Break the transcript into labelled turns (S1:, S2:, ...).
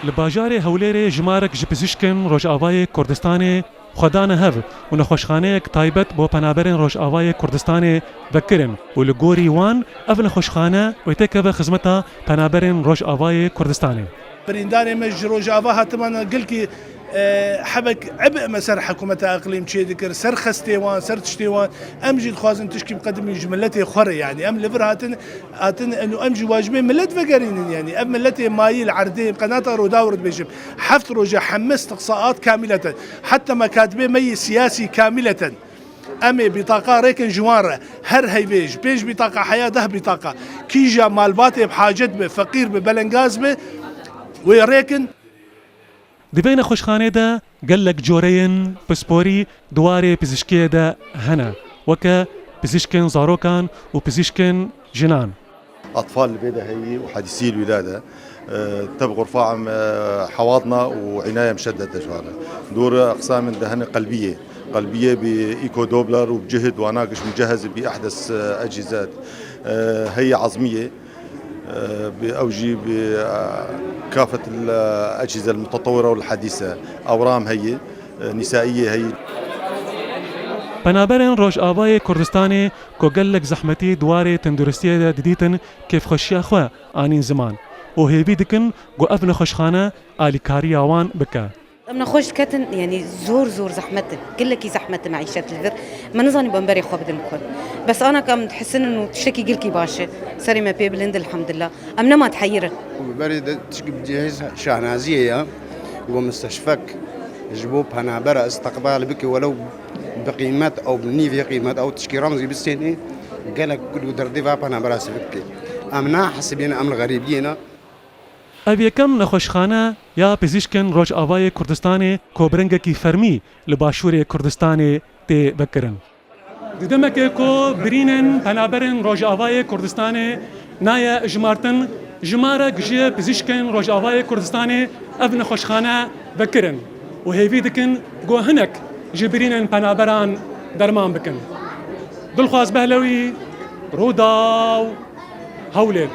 S1: لباجار هولێرê ژمارەك ji pizîşkin Rojavayê Kurdistanê xwedane hev û nexweşxaneyek taybet bo penaberên Rojavayê Kurdistanê vekirin û li gorî wan ev nexweşxane wê têkeve xizmeta penaberên Rojavayê Kurdistanê.
S2: برينداني مج روجافا هاتمان قلكي حبك عبء مسار حكومة اقليم شي ذكر سر خستيوان سر تشتيوان امجي خوازن تشكي بقدم جملتي خري يعني ام لفر هاتن انه امجي واجبين ملت فقرين يعني ام ملتي مايل عردين قناه روداورد بيجم حفت روجا حمس اقصاءات كامله حتى ما كاتبين مي سياسي كامله امي بطاقه ريكن جواره هر هي بيج بطاقه حياه ده بطاقه كيجا مالباتي بحاجت به فقير ببلنغاز به ويريكن
S1: Di vê nexweşxanê de gelek coreyên pisporî duwarê pizîşkiyê de hene weke pizîşkên zarokan û pizîşkên jinan.
S3: أطفال البيضة هي وحديثي الولادة تبغوا رفاعهم حواضنا وعناية مشددة شغالة دور أقسام دهن قلبية بإيكو دوبلر وبجهد وناقش مجهز بأحدث أجهزات هي عظمية بأوجي بكافة الأجهزة المتطورة والحديثة أورام هي نسائية هي
S1: Penaberên Rojavayê Kurdistanê ku gelek zehmetî duwarê tenduristiyê de didîtin kêfxweşiya xwe anîn ziman û hêvî dikin ku ev nexweşxane alîkariya wan bike.
S4: أمنا خوش كاتن يعني زور زحمتك كلكي زحمة معيشة الفر ما نظني بنبري خواب دمكن بس أنا كم تحسن إنه تشتكي قلكي باشا سري ما بيبلند الحمد لله أمنا ما تحيرن
S5: بري تشكي بجهز شهنازية ومستشفك جبوب هنابرة استقبال بك ولو بقيمات أو بنيفي قيمات أو تشكي رمزي بالسنة قالك كل دردي فابنا براس بك أمنا حسبين أمن غريبين
S1: Ev yekem nexweşxane ya pizîşkên Rojavayê Kurdistanê ku birengekî fermî li başûrê Kurdistanê tê vekirin. Di demekê ku birînên penaberên Rojavayê Kurdistanê naye ijmartin jimarek ji pizîşkên Rojavayê Kurdistanê ev nexweşxane vekirin û hêvî dikin ku hinek ji birînên penaberan derman bikin. Dilxwaz Behlewî, Rûdaw, Hewlêr.